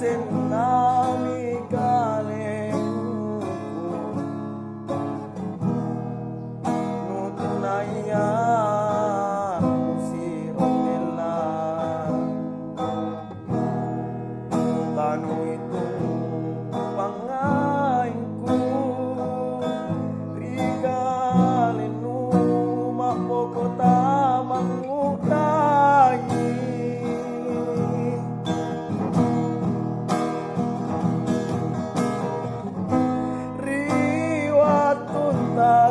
senami kalengku nutunaya usirotela tanu itu pangainku rigalenu mapokota mangudai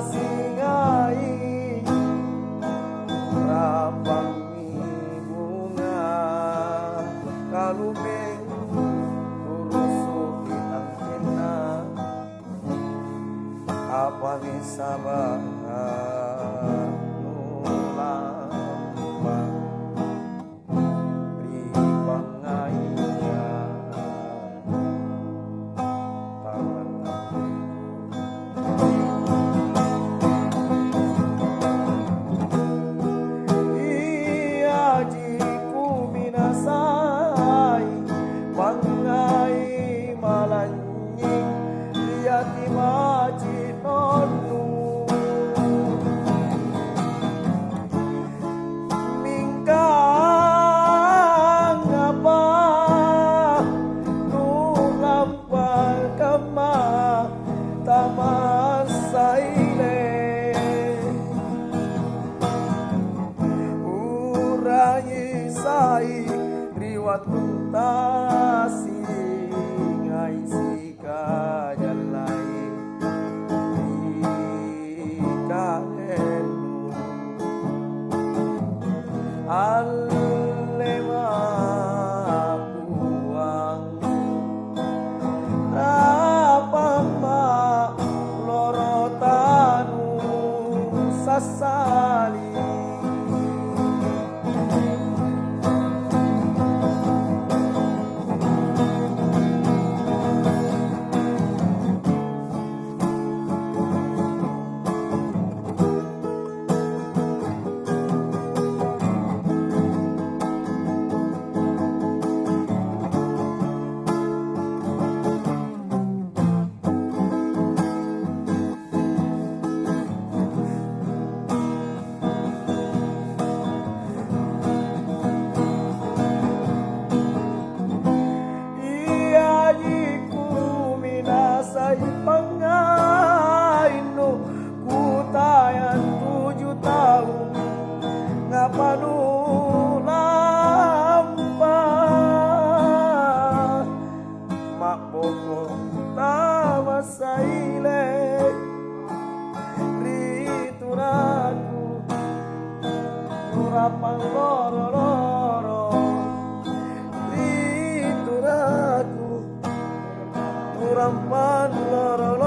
singai rapangi bunga kalubeng urusuki angkena apa bisa nulambang di pangainya pangai malanying liati maji nonu mingkang apa nulampal kama tamasaile urai sai riwat kuntasi ngai sika jalai kalenu alema buang rapama lorotanu sasali pangainu kutayan 7 tahun ngapanu lampah mak boko tamasaile rituraku nurapang loro-loro rituraku Rampan loro